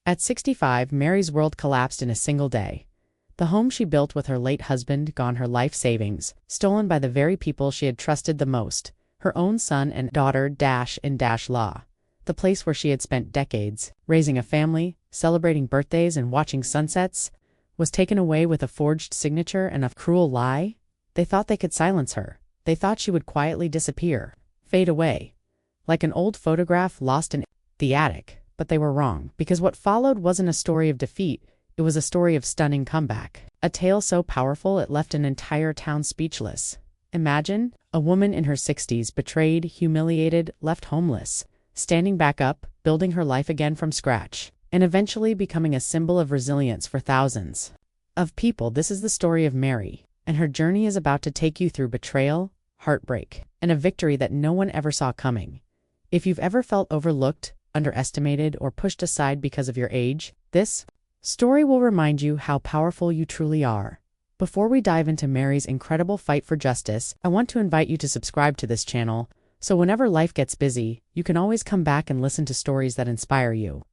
At 65, Mary's world collapsed in a single day. The home she built with her late husband gone, her life savings stolen by the very people she had trusted the most, her own son and daughter Law. The place where she had spent decades, raising a family, celebrating birthdays and watching sunsets, was taken away with a forged signature and a cruel lie. They thought they could silence her. They thought she would quietly disappear, fade away, like an old photograph lost in the attic. But they were wrong, because what followed wasn't a story of defeat, it was a story of stunning comeback. A tale so powerful it left an entire town speechless. Imagine a woman in her 60s, betrayed, humiliated, left homeless, standing back up, building her life again from scratch, and eventually becoming a symbol of resilience for thousands of people. This is the story of Mary, and her journey is about to take you through betrayal, heartbreak, and a victory that no one ever saw coming. If you've ever felt overlooked, underestimated, or pushed aside because of your age, this story will remind you how powerful you truly are. Before we dive into Mary's incredible fight for justice, I want to invite you to subscribe to this channel, so whenever life gets busy, you can always come back and listen to stories that inspire you,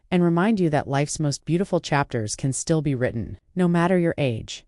and remind you that life's most beautiful chapters can still be written, no matter your age.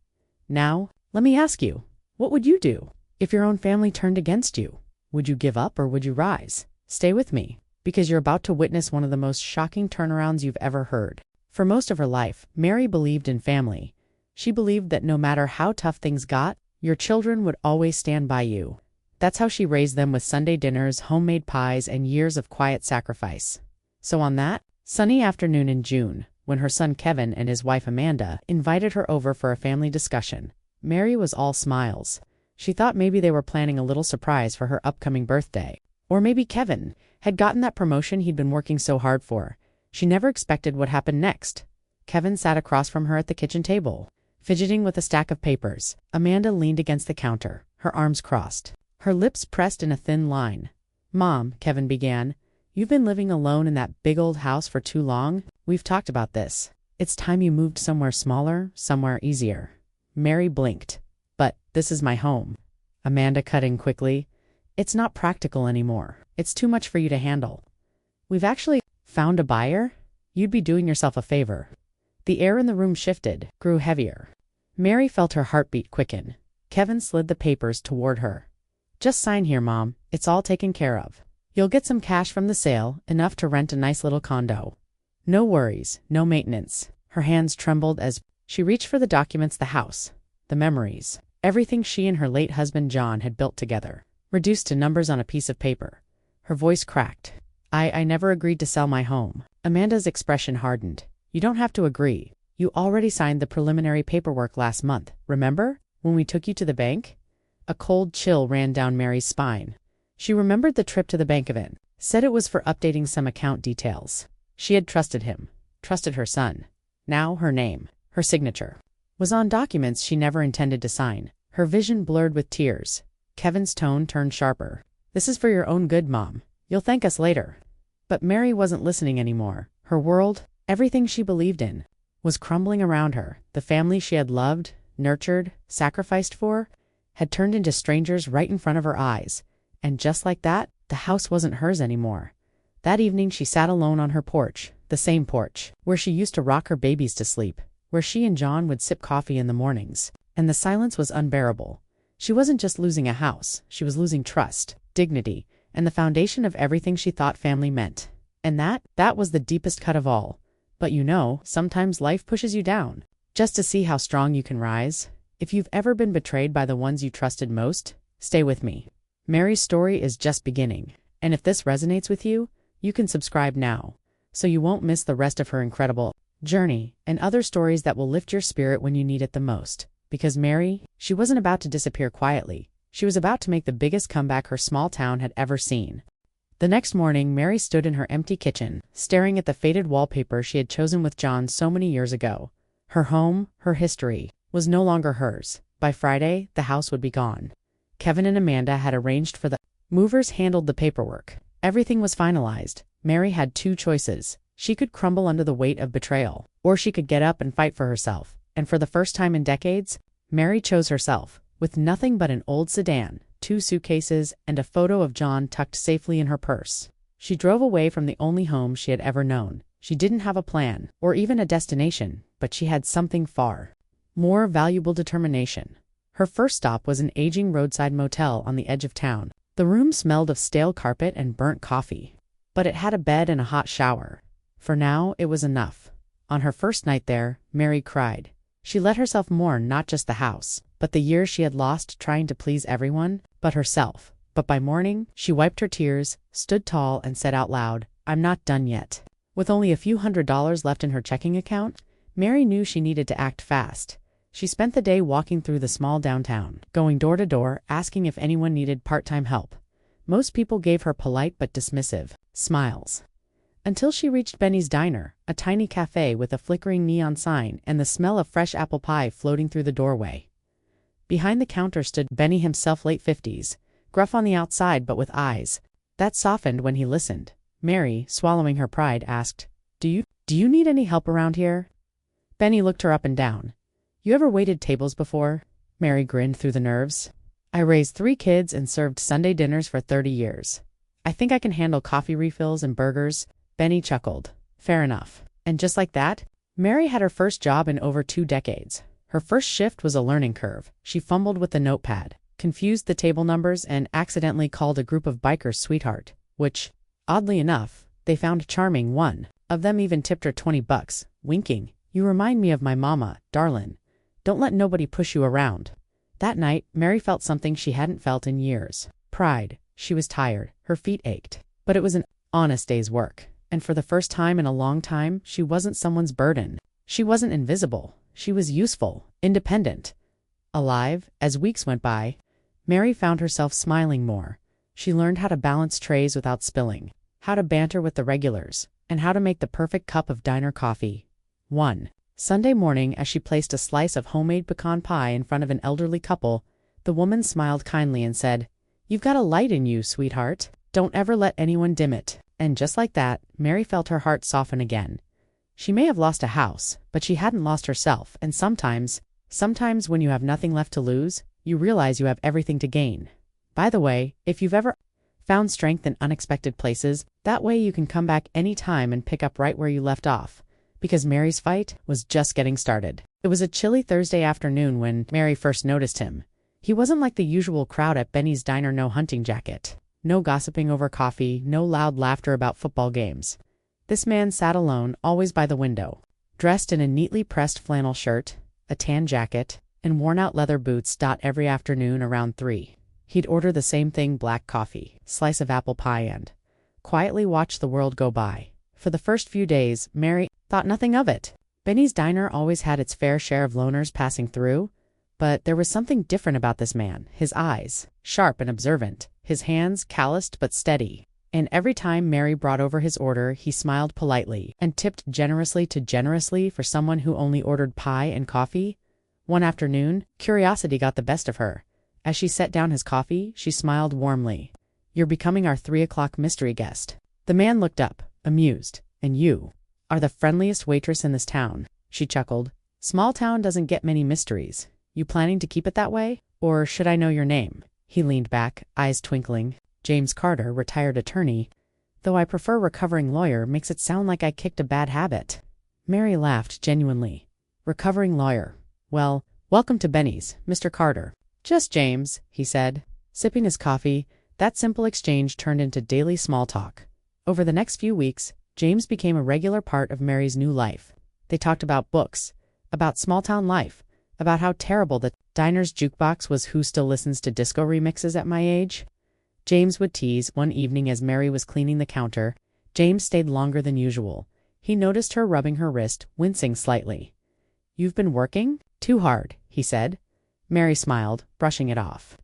Now, let me ask you, what would you do if your own family turned against you? Would you give up or would you rise? Stay with me, because you're about to witness one of the most shocking turnarounds you've ever heard. For most of her life, Mary believed in family. She believed that no matter how tough things got, your children would always stand by you. That's how she raised them, with Sunday dinners, homemade pies, and years of quiet sacrifice. So on that sunny afternoon in June, when her son Kevin and his wife Amanda invited her over for a family discussion, Mary was all smiles. She thought maybe they were planning a little surprise for her upcoming birthday. Or maybe Kevin had gotten that promotion he'd been working so hard for. She never expected what happened next. Kevin sat across from her at the kitchen table, fidgeting with a stack of papers. Amanda leaned against the counter, her arms crossed, her lips pressed in a thin line. "Mom," Kevin began, "you've been living alone in that big old house for too long. We've talked about this. It's time you moved somewhere smaller, somewhere easier." Mary blinked. "But this is my home." Amanda cut in quickly. "It's not practical anymore. It's too much for you to handle. We've actually found a buyer. You'd be doing yourself a favor." The air in the room shifted, grew heavier. Mary felt her heartbeat quicken. Kevin slid the papers toward her. "Just sign here, Mom. It's all taken care of. You'll get some cash from the sale, enough to rent a nice little condo. No worries, no maintenance." Her hands trembled as she reached for the documents, the house, the memories, everything she and her late husband John had built together, reduced to numbers on a piece of paper. Her voice cracked. I never agreed to sell my home." Amanda's expression hardened. "You don't have to agree. You already signed the preliminary paperwork last month, remember? When we took you to the bank?" A cold chill ran down Mary's spine. She remembered the trip to the bank event, said it was for updating some account details. She had trusted him, trusted her son. Now her name, her signature, was on documents she never intended to sign. Her vision blurred with tears. Kevin's tone turned sharper. "This is for your own good, Mom. You'll thank us later." But Mary wasn't listening anymore. Her world, everything she believed in, was crumbling around her. The family she had loved, nurtured, sacrificed for, had turned into strangers right in front of her eyes. And just like that, the house wasn't hers anymore. That evening she sat alone on her porch, the same porch, where she used to rock her babies to sleep, where she and John would sip coffee in the mornings. And the silence was unbearable. She wasn't just losing a house, she was losing trust, dignity, and the foundation of everything she thought family meant. And that was the deepest cut of all. But sometimes life pushes you down, just to see how strong you can rise. If you've ever been betrayed by the ones you trusted most, stay with me. Mary's story is just beginning. And if this resonates with you, you can subscribe now, so you won't miss the rest of her incredible journey and other stories that will lift your spirit when you need it the most. Because Mary, she wasn't about to disappear quietly. She was about to make the biggest comeback her small town had ever seen. The next morning, Mary stood in her empty kitchen, staring at the faded wallpaper she had chosen with John so many years ago. Her home, her history, was no longer hers. By Friday, the house would be gone. Kevin and Amanda had arranged for the movers, handled the paperwork. Everything was finalized. Mary had two choices. She could crumble under the weight of betrayal, or she could get up and fight for herself. And for the first time in decades, Mary chose herself. With nothing but an old sedan, 2 suitcases, and a photo of John tucked safely in her purse, she drove away from the only home she had ever known. She didn't have a plan, or even a destination, but she had something far more valuable: determination. Her first stop was an aging roadside motel on the edge of town. The room smelled of stale carpet and burnt coffee, but it had a bed and a hot shower. For now, it was enough. On her first night there, Mary cried. She let herself mourn not just the house, but the years she had lost trying to please everyone but herself. But by morning, she wiped her tears, stood tall, and said out loud, "I'm not done yet." With only a few $100s left in her checking account, Mary knew she needed to act fast. She spent the day walking through the small downtown, going door to door, asking if anyone needed part-time help. Most people gave her polite but dismissive smiles. Until she reached Benny's Diner, a tiny cafe with a flickering neon sign and the smell of fresh apple pie floating through the doorway. Behind the counter stood Benny himself, late 50s, gruff on the outside but with eyes that softened when he listened. Mary, swallowing her pride, asked, Do you need any help around here?" Benny looked her up and down. "You ever waited tables before?" Mary grinned through the nerves. "I raised 3 kids and served Sunday dinners for 30 years. I think I can handle coffee refills and burgers." Benny chuckled. "Fair enough." And just like that, Mary had her first job in over 2 decades. Her first shift was a learning curve. She fumbled with the notepad, confused the table numbers, and accidentally called a group of bikers sweetheart, which, oddly enough, they found charming. One of them even tipped her $20, winking. "You remind me of my mama, darlin'. Don't let nobody push you around." That night, Mary felt something she hadn't felt in years. Pride. She was tired. Her feet ached. But it was an honest day's work. And for the first time in a long time, she wasn't someone's burden. She wasn't invisible. She was useful, independent, alive. As weeks went by, Mary found herself smiling more. She learned how to balance trays without spilling, how to banter with the regulars, and how to make the perfect cup of diner coffee. One Sunday morning, as she placed a slice of homemade pecan pie in front of an elderly couple, the woman smiled kindly and said, "You've got a light in you, sweetheart. Don't ever let anyone dim it." And just like that, Mary felt her heart soften again. She may have lost a house, but she hadn't lost herself, and sometimes when you have nothing left to lose, you realize you have everything to gain. By the way, if you've ever found strength in unexpected places, that way you can come back any time and pick up right where you left off. Because Mary's fight was just getting started. It was a chilly Thursday afternoon when Mary first noticed him. He wasn't like the usual crowd at Benny's Diner. No hunting jacket, no gossiping over coffee, no loud laughter about football games. This man sat alone, always by the window, dressed in a neatly pressed flannel shirt, a tan jacket, and worn-out leather boots. Every afternoon around 3, he'd order the same thing: black coffee, slice of apple pie, and quietly watch the world go by. For the first few days, Mary thought nothing of it. Benny's Diner always had its fair share of loners passing through, but there was something different about this man. His eyes, sharp and observant, his hands calloused but steady. And every time Mary brought over his order, he smiled politely and tipped generously for someone who only ordered pie and coffee. One afternoon, curiosity got the best of her. As she set down his coffee, she smiled warmly. "You're becoming our 3 o'clock mystery guest." The man looked up, amused. "And you are the friendliest waitress in this town," she chuckled. "Small town doesn't get many mysteries. You planning to keep it that way? Or should I know your name?" He leaned back, eyes twinkling. "James Carter, retired attorney, though I prefer recovering lawyer. Makes it sound like I kicked a bad habit." Mary laughed genuinely. "Recovering lawyer. Well, welcome to Benny's, Mr. Carter." "Just James," he said, sipping his coffee. That simple exchange turned into daily small talk. Over the next few weeks, James became a regular part of Mary's new life. They talked about books, about small-town life, about how terrible the diner's jukebox was. Who still listens to disco remixes at my age? James would tease. One evening as Mary was cleaning the counter, James stayed longer than usual. He noticed her rubbing her wrist, wincing slightly. "You've been working too hard," he said. Mary smiled, brushing it off.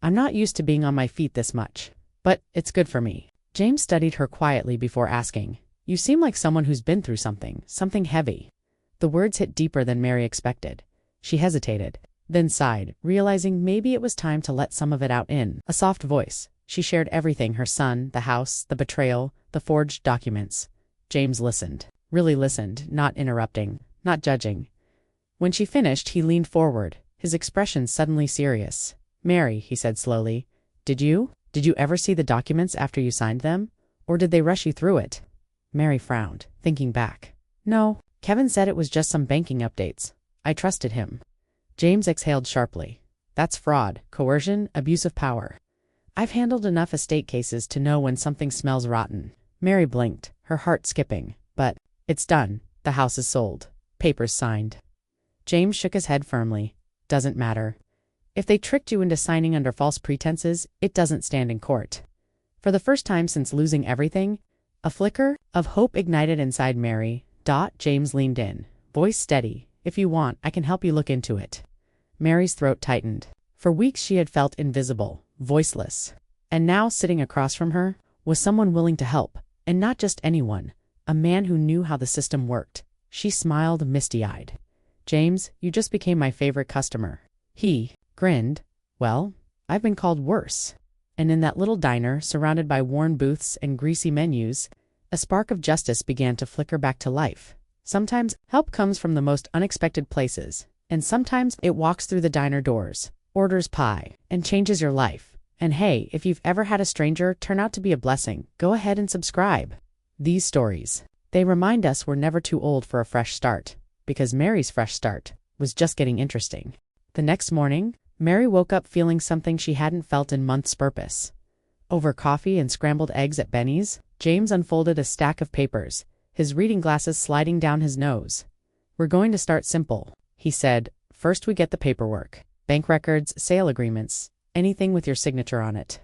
"I'm not used to being on my feet this much, but it's good for me." James studied her quietly before asking, "You seem like someone who's been through something heavy." The words hit deeper than Mary expected. She hesitated, then sighed, realizing maybe it was time to let some of it out. In a soft voice, she shared everything: her son, the house, the betrayal, the forged documents. James listened, really listened, not interrupting, not judging. When she finished, he leaned forward, his expression suddenly serious. "Mary," he said slowly, Did you ever see the documents after you signed them? Or did they rush you through it?" Mary frowned, thinking back. No, Kevin said it was just some banking updates. I trusted him. James exhaled sharply. That's fraud, coercion, abuse of power. I've handled enough estate cases to know when something smells rotten. Mary blinked, her heart skipping. But it's done. The house is sold. Papers signed. James shook his head firmly. Doesn't matter. If they tricked you into signing under false pretenses, it doesn't stand in court. For the first time since losing everything, a flicker of hope ignited inside Mary. James leaned in, voice steady. If you want, I can help you look into it. Mary's throat tightened. For weeks she had felt invisible, voiceless. And now, sitting across from her, was someone willing to help. And not just anyone. A man who knew how the system worked. She smiled misty-eyed. James, you just became my favorite customer. He grinned. Well, I've been called worse. And in that little diner, surrounded by worn booths and greasy menus, a spark of justice began to flicker back to life. Sometimes help comes from the most unexpected places, and sometimes it walks through the diner doors, orders pie, and changes your life. And hey, if you've ever had a stranger turn out to be a blessing, go ahead and subscribe. These stories, they remind us we're never too old for a fresh start, because Mary's fresh start was just getting interesting. The next morning, Mary woke up feeling something she hadn't felt in months. Purpose. Over coffee and scrambled eggs at Benny's, James unfolded a stack of papers, his reading glasses sliding down his nose. We're going to start simple, he said. First we get the paperwork. Bank records, sale agreements, anything with your signature on it.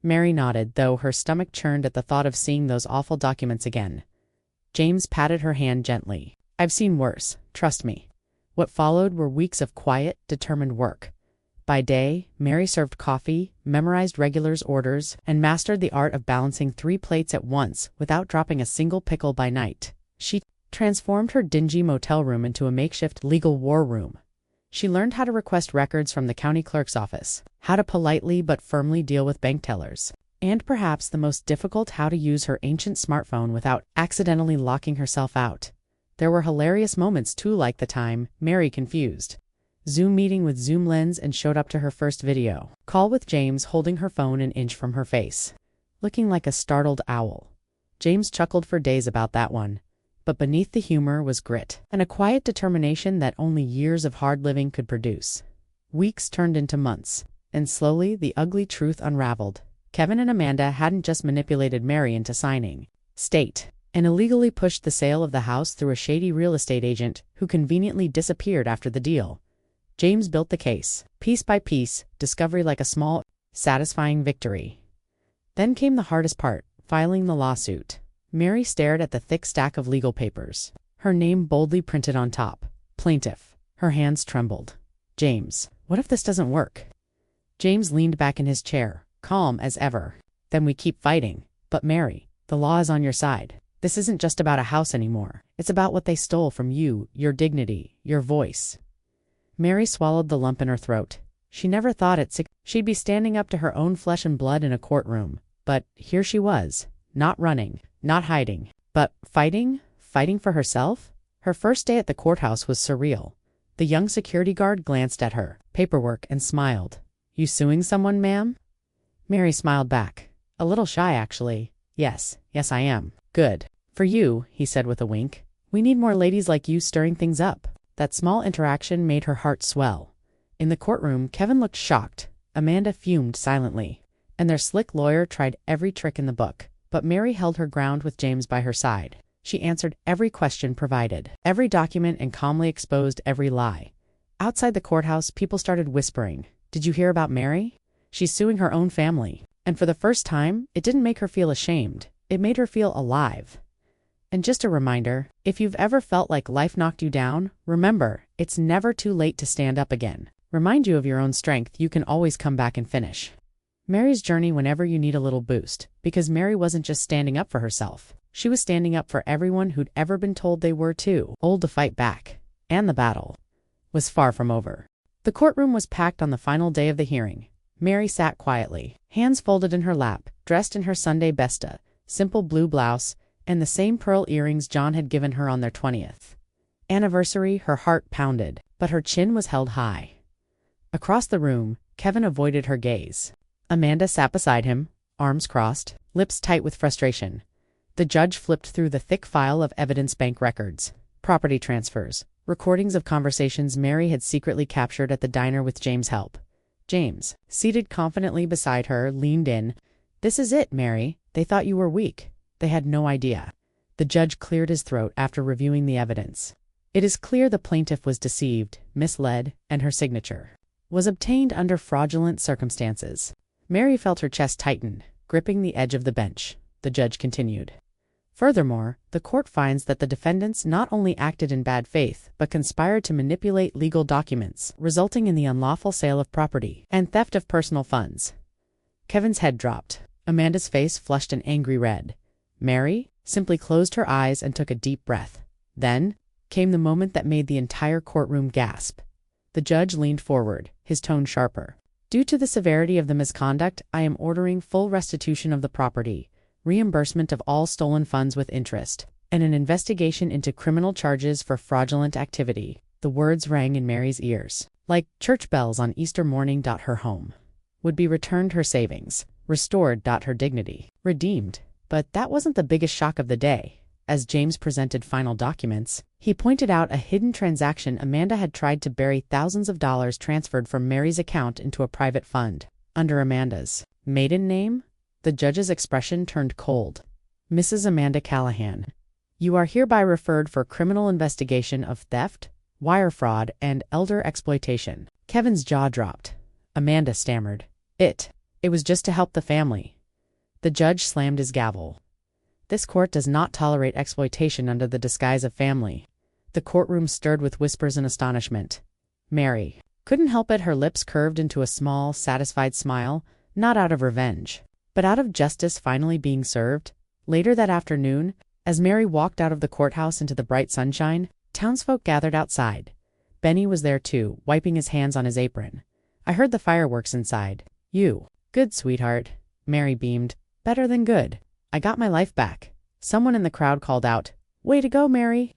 Mary nodded, though her stomach churned at the thought of seeing those awful documents again. James patted her hand gently. I've seen worse, trust me. What followed were weeks of quiet, determined work. By day, Mary served coffee, memorized regulars' orders, and mastered the art of balancing 3 plates at once without dropping a single pickle. By night, she transformed her dingy motel room into a makeshift legal war room. She learned how to request records from the county clerk's office, how to politely but firmly deal with bank tellers, and perhaps the most difficult, how to use her ancient smartphone without accidentally locking herself out. There were hilarious moments too, like the time Mary confused Zoom meeting with Zoom lens and showed up to her first video call with James holding her phone an inch from her face, looking like a startled owl. James chuckled for days about that one, but beneath the humor was grit and a quiet determination that only years of hard living could produce. Weeks turned into months, and slowly the ugly truth unraveled. Kevin and Amanda hadn't just manipulated Mary into signing state and illegally pushed the sale of the house through a shady real estate agent who conveniently disappeared after the deal. James built the case, piece by piece, discovery like a small, satisfying victory. Then came the hardest part, filing the lawsuit. Mary stared at the thick stack of legal papers, her name boldly printed on top. Plaintiff. Her hands trembled. James, what if this doesn't work? James leaned back in his chair, calm as ever. Then we keep fighting. But Mary, the law is on your side. This isn't just about a house anymore. It's about what they stole from you, your dignity, your voice. Mary swallowed the lump in her throat. She never thought she'd be standing up to her own flesh and blood in a courtroom. But here she was, not running, not hiding, but fighting for herself. Her first day at the courthouse was surreal. The young security guard glanced at her paperwork and smiled. You suing someone, ma'am? Mary smiled back. A little shy, actually. Yes, I am. Good. For you, he said with a wink. We need more ladies like you stirring things up. That small interaction made her heart swell. In the courtroom, Kevin looked shocked. Amanda fumed silently. And their slick lawyer tried every trick in the book. But Mary held her ground with James by her side. She answered every question provided, every document, and calmly exposed every lie. Outside the courthouse, people started whispering. Did you hear about Mary? She's suing her own family. And for the first time, it didn't make her feel ashamed. It made her feel alive. And just a reminder, if you've ever felt like life knocked you down, remember, it's never too late to stand up again. Remind you of your own strength. You can always come back and finish. Mary's journey whenever you need a little boost, because Mary wasn't just standing up for herself. She was standing up for everyone who'd ever been told they were too old to fight back. And the battle was far from over. The courtroom was packed on the final day of the hearing. Mary sat quietly, hands folded in her lap, dressed in her Sunday besta, simple blue blouse, and the same pearl earrings John had given her on their 20th anniversary. Her heart pounded, but her chin was held high. Across the room, Kevin avoided her gaze. Amanda sat beside him, arms crossed, lips tight with frustration. The judge flipped through the thick file of evidence: bank records, property transfers, recordings of conversations Mary had secretly captured at the diner with James' help. James, seated confidently beside her, leaned in. "This is it, Mary. They thought you were weak. They had no idea." The judge cleared his throat after reviewing the evidence. "It is clear the plaintiff was deceived, misled, and her signature was obtained under fraudulent circumstances." Mary felt her chest tighten, gripping the edge of the bench. The judge continued. "Furthermore, the court finds that the defendants not only acted in bad faith, but conspired to manipulate legal documents, resulting in the unlawful sale of property and theft of personal funds." Kevin's head dropped. Amanda's face flushed an angry red. Mary simply closed her eyes and took a deep breath. Then came the moment that made the entire courtroom gasp. The judge leaned forward, his tone sharper. "Due to the severity of the misconduct, I am ordering full restitution of the property, reimbursement of all stolen funds with interest, and an investigation into criminal charges for fraudulent activity." The words rang in Mary's ears like church bells on Easter morning. Her home would be returned, her savings restored, her dignity redeemed. But that wasn't the biggest shock of the day. As James presented final documents, he pointed out a hidden transaction. Amanda had tried to bury thousands of dollars transferred from Mary's account into a private fund under Amanda's maiden name. The judge's expression turned cold. "Mrs. Amanda Callahan, you are hereby referred for criminal investigation of theft, wire fraud, and elder exploitation." Kevin's jaw dropped. Amanda stammered. It was just to help the family." The judge slammed his gavel. "This court does not tolerate exploitation under the disguise of family." The courtroom stirred with whispers and astonishment. Mary couldn't help it. Her lips curved into a small, satisfied smile, not out of revenge, but out of justice finally being served. Later that afternoon, as Mary walked out of the courthouse into the bright sunshine, townsfolk gathered outside. Benny was there too, wiping his hands on his apron. "I heard the fireworks inside." "You. Good, sweetheart." Mary beamed. "Better than good. I got my life back." Someone in the crowd called out, "Way to go, Mary."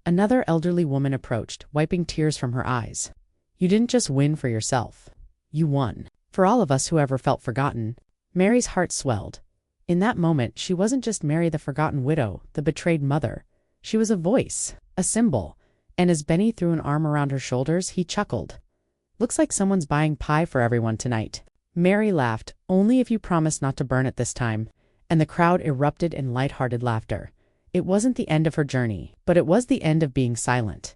Another elderly woman approached, wiping tears from her eyes. "You didn't just win for yourself. You won for all of us who ever felt forgotten." Mary's heart swelled. In that moment, she wasn't just Mary, the forgotten widow, the betrayed mother. She was a voice, a symbol. And as Benny threw an arm around her shoulders, he chuckled. "Looks like someone's buying pie for everyone tonight." Mary laughed, "Only if you promise not to burn it this time." And the crowd erupted in light-hearted laughter. It wasn't the end of her journey, but it was the end of being silent.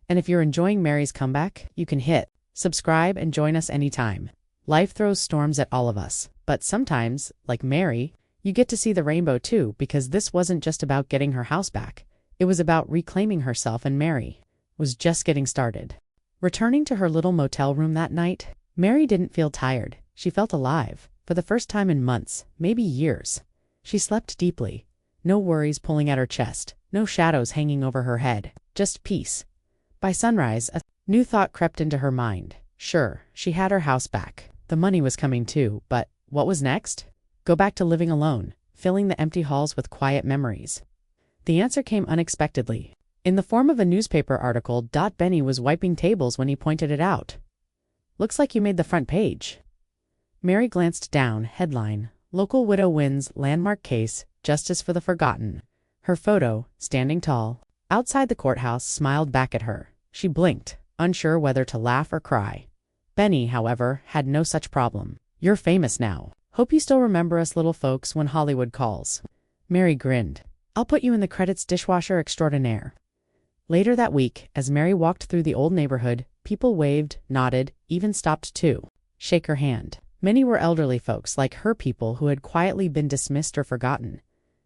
And if you're enjoying Mary's comeback, you can hit subscribe and join us anytime. Life throws storms at all of us, but sometimes, like Mary, you get to see the rainbow too, because this wasn't just about getting her house back. It was about reclaiming herself, and Mary was just getting started. Returning to her little motel room that night, Mary didn't feel tired. She felt alive, for the first time in months, maybe years. She slept deeply. No worries pulling at her chest, no shadows hanging over her head, just peace. By sunrise, a new thought crept into her mind. Sure, she had her house back. The money was coming too, but what was next? Go back to living alone, filling the empty halls with quiet memories. The answer came unexpectedly, in the form of a newspaper article. Benny was wiping tables when he pointed it out. "Looks like you made the front page." Mary glanced down. Headline: "Local Widow Wins Landmark Case, Justice for the Forgotten." Her photo, standing tall outside the courthouse, smiled back at her. She blinked, unsure whether to laugh or cry. Benny, however, had no such problem. "You're famous now. Hope you still remember us little folks when Hollywood calls." Mary grinned. "I'll put you in the credits, dishwasher extraordinaire." Later that week, as Mary walked through the old neighborhood, people waved, nodded, even stopped to shake her hand. Many were elderly folks like her, people who had quietly been dismissed or forgotten.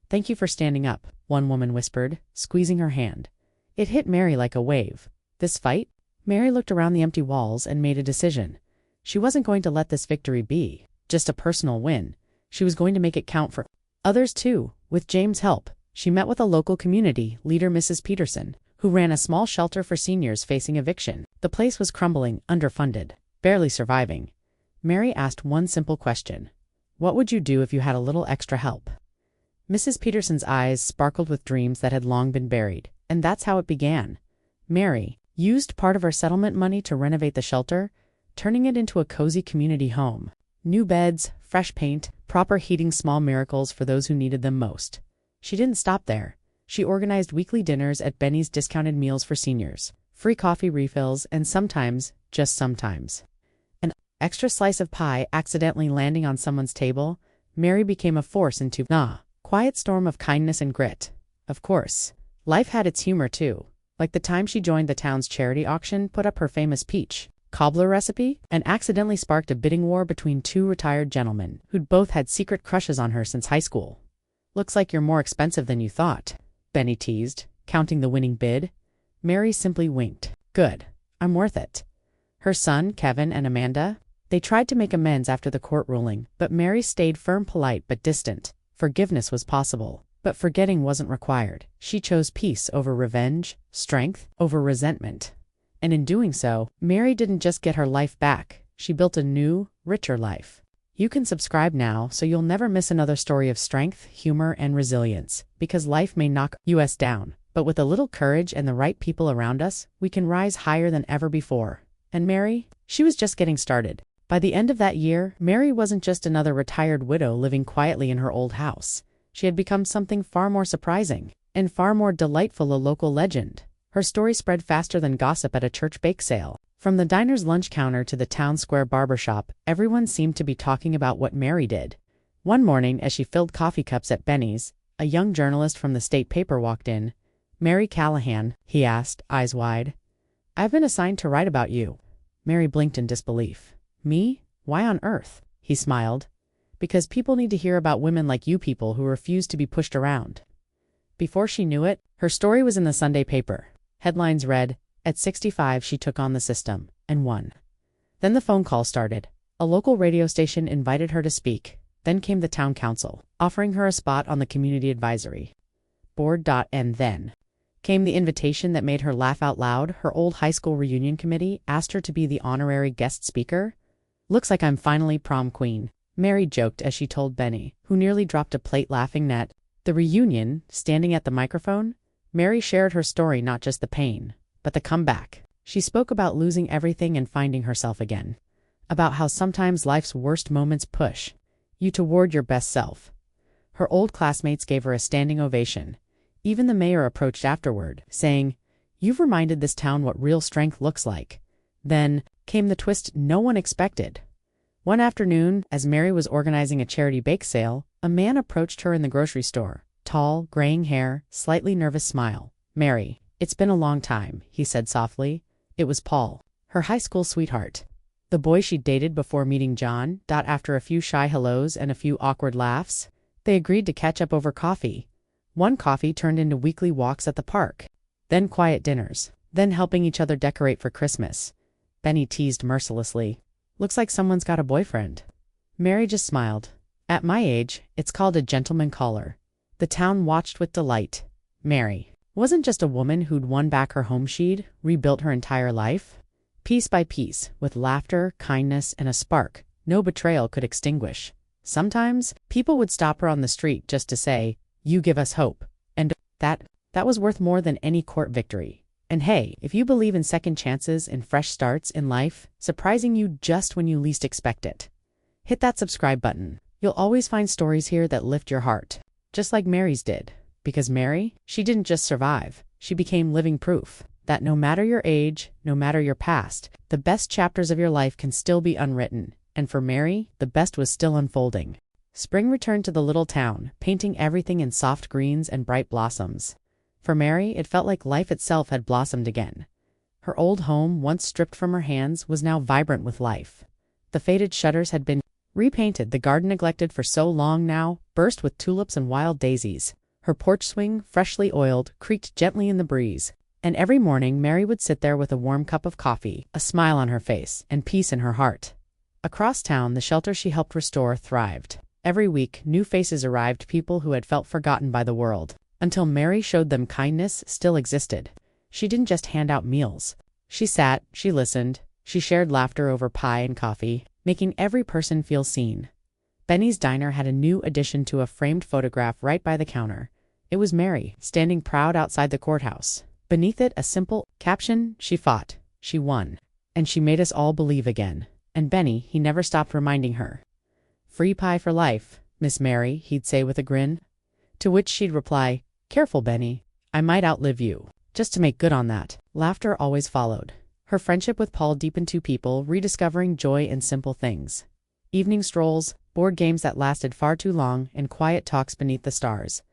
"Thank you for standing up," one woman whispered, squeezing her hand. It hit Mary like a wave. This fight? Mary looked around the empty walls and made a decision. She wasn't going to let this victory be just a personal win. She was going to make it count for others too. With James' help, she met with a local community leader, Mrs. Peterson, who ran a small shelter for seniors facing eviction. The place was crumbling, underfunded, barely surviving. Mary asked one simple question: what would you do if you had a little extra help? Mrs. Peterson's eyes sparkled with dreams that had long been buried, and that's how it began. Mary used part of her settlement money to renovate the shelter, turning it into a cozy community home. New beds, fresh paint, proper heating, small miracles for those who needed them most. She didn't stop there. She organized weekly dinners at Benny's discounted meals for seniors, free coffee refills, and sometimes, just sometimes, an extra slice of pie accidentally landing on someone's table. Mary became a force into quiet storm of kindness and grit. Of course, life had its humor too, like the time she joined the town's charity auction, put up her famous peach cobbler recipe, and accidentally sparked a bidding war between two retired gentlemen who'd both had secret crushes on her since high school. "Looks like you're more expensive than you thought," Benny teased, counting the winning bid. Mary simply winked. "Good. I'm worth it." Her son, Kevin, and Amanda, they tried to make amends after the court ruling, but Mary stayed firm, polite, but distant. Forgiveness was possible, but forgetting wasn't required. She chose peace over revenge, strength over resentment. And in doing so, Mary didn't just get her life back, she built a new, richer life. You can subscribe now so you'll never miss another story of strength, humor, and resilience, because life may knock us down, but with a little courage and the right people around us, we can rise higher than ever before. And Mary? She was just getting started. By the end of that year, Mary wasn't just another retired widow living quietly in her old house. She had become something far more surprising and far more delightful, a local legend. Her story spread faster than gossip at a church bake sale. From the diner's lunch counter to the town square barbershop, everyone seemed to be talking about what Mary did. One morning, as she filled coffee cups at Benny's, a young journalist from the state paper walked in. "Mary Callahan?" he asked, eyes wide. "I've been assigned to write about you." Mary blinked in disbelief. "Me? Why on earth?" He smiled. "Because people need to hear about women like you, people who refuse to be pushed around." Before she knew it, her story was in the Sunday paper. Headlines read, "At 65 she took on the system, and won." Then the phone call started. A local radio station invited her to speak. Then came the town council, offering her a spot on the community advisory board. And then came the invitation that made her laugh out loud. Her old high school reunion committee asked her to be the honorary guest speaker. "Looks like I'm finally prom queen," Mary joked as she told Benny, who nearly dropped a plate, laughing. At the reunion, standing at the microphone, Mary shared her story, not just the pain, but the comeback. She spoke about losing everything and finding herself again, about how sometimes life's worst moments push you toward your best self. Her old classmates gave her a standing ovation. Even the mayor approached afterward, saying, "You've reminded this town what real strength looks like." Then came the twist no one expected. One afternoon, as Mary was organizing a charity bake sale, a man approached her in the grocery store. Tall, graying hair, slightly nervous smile. "Mary, it's been a long time," he said softly. It was Paul, her high school sweetheart. The boy she'd dated before meeting John. After a few shy hellos and a few awkward laughs, they agreed to catch up over coffee. One coffee turned into weekly walks at the park, then quiet dinners, then helping each other decorate for Christmas. Benny teased mercilessly, "Looks like someone's got a boyfriend." Mary just smiled. "At my age, it's called a gentleman caller." The town watched with delight. Mary wasn't just a woman who'd won back her home, she'd rebuilt her entire life. Piece by piece, with laughter, kindness, and a spark no betrayal could extinguish. Sometimes, people would stop her on the street just to say, "You give us hope." And that was worth more than any court victory. And hey, if you believe in second chances and fresh starts in life, surprising you just when you least expect it, hit that subscribe button. You'll always find stories here that lift your heart, just like Mary's did. Because Mary, she didn't just survive, she became living proof that no matter your age, no matter your past, the best chapters of your life can still be unwritten. And for Mary, the best was still unfolding. Spring returned to the little town, painting everything in soft greens and bright blossoms. For Mary, it felt like life itself had blossomed again. Her old home, once stripped from her hands, was now vibrant with life. The faded shutters had been repainted, the garden neglected for so long now burst with tulips and wild daisies. Her porch swing, freshly oiled, creaked gently in the breeze. And every morning Mary would sit there with a warm cup of coffee, a smile on her face, and peace in her heart. Across town, the shelter she helped restore thrived. Every week, new faces arrived, people who had felt forgotten by the world. Until Mary showed them kindness still existed. She didn't just hand out meals. She sat, she listened, she shared laughter over pie and coffee, making every person feel seen. Benny's Diner had a new addition to a framed photograph right by the counter. It was Mary, standing proud outside the courthouse. Beneath it, a simple caption: "She fought, she won, and she made us all believe again." And Benny, he never stopped reminding her. "Free pie for life, Miss Mary," he'd say with a grin. To which she'd reply, "Careful, Benny. I might outlive you." Just to make good on that, laughter always followed. Her friendship with Paul deepened two people rediscovering joy in simple things. Evening strolls, board games that lasted far too long, and quiet talks beneath the stars.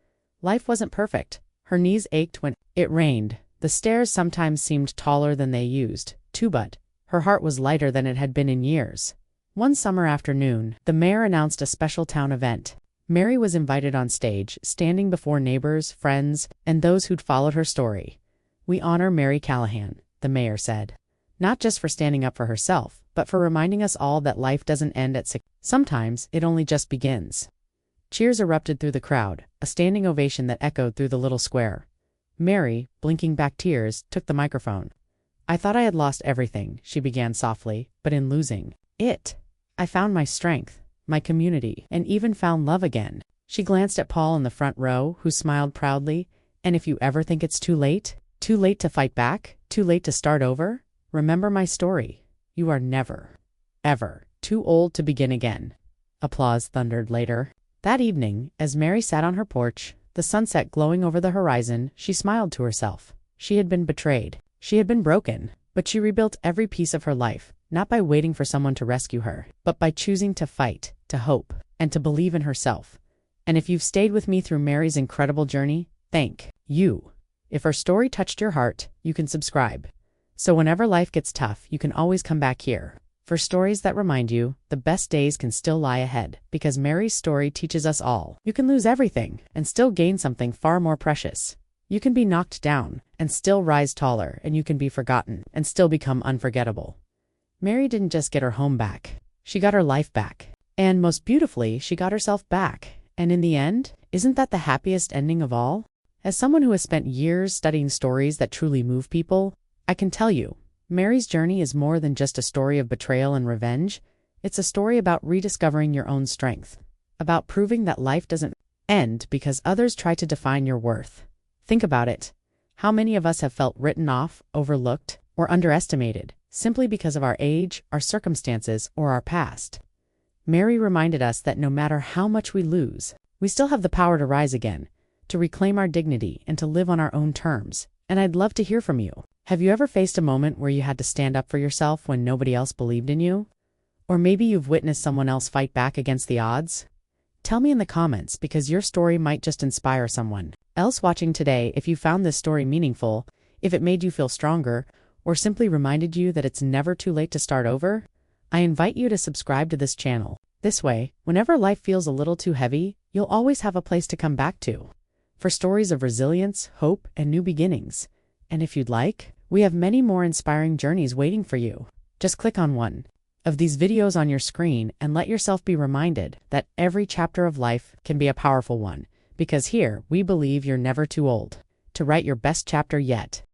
Life wasn't perfect. Her knees ached when it rained. The stairs sometimes seemed taller than they used to, but her heart was lighter than it had been in years. One summer afternoon, the mayor announced a special town event. Mary was invited on stage, standing before neighbors, friends, and those who'd followed her story. "We honor Mary Callahan," the mayor said. Not just for standing up for herself, but for reminding us all that life doesn't end at 6. Sometimes it only just begins. Cheers erupted through the crowd, a standing ovation that echoed through the little square. Mary, blinking back tears, took the microphone. "I thought I had lost everything," she began softly, "but in losing it, I found my strength, my community, and even found love again." She glanced at Paul in the front row, who smiled proudly. "And if you ever think it's too late to fight back, too late to start over, remember my story. You are never, ever too old to begin again." Applause thundered later. That evening, as Mary sat on her porch, the sunset glowing over the horizon, she smiled to herself. She had been betrayed. She had been broken, but she rebuilt every piece of her life, not by waiting for someone to rescue her, but by choosing to fight, to hope, and to believe in herself. And if you've stayed with me through Mary's incredible journey, thank you. If her story touched your heart, you can subscribe. So whenever life gets tough, you can always come back here for stories that remind you the best days can still lie ahead, because Mary's story teaches us all. You can lose everything and still gain something far more precious. You can be knocked down and still rise taller, and you can be forgotten and still become unforgettable. Mary didn't just get her home back. She got her life back. And most beautifully, she got herself back. And in the end, isn't that the happiest ending of all? As someone who has spent years studying stories that truly move people, I can tell you, Mary's journey is more than just a story of betrayal and revenge. It's a story about rediscovering your own strength, about proving that life doesn't end because others try to define your worth. Think about it. How many of us have felt written off, overlooked, or underestimated, simply because of our age, our circumstances, or our past? Mary reminded us that no matter how much we lose, we still have the power to rise again, to reclaim our dignity, and to live on our own terms. And I'd love to hear from you. Have you ever faced a moment where you had to stand up for yourself when nobody else believed in you? Or maybe you've witnessed someone else fight back against the odds? Tell me in the comments, because your story might just inspire someone else watching today. If you found this story meaningful, if it made you feel stronger, or simply reminded you that it's never too late to start over, I invite you to subscribe to this channel. This way, whenever life feels a little too heavy, you'll always have a place to come back to for stories of resilience, hope, and new beginnings. And if you'd like, we have many more inspiring journeys waiting for you. Just click on one of these videos on your screen and let yourself be reminded that every chapter of life can be a powerful one, because here we believe you're never too old to write your best chapter yet.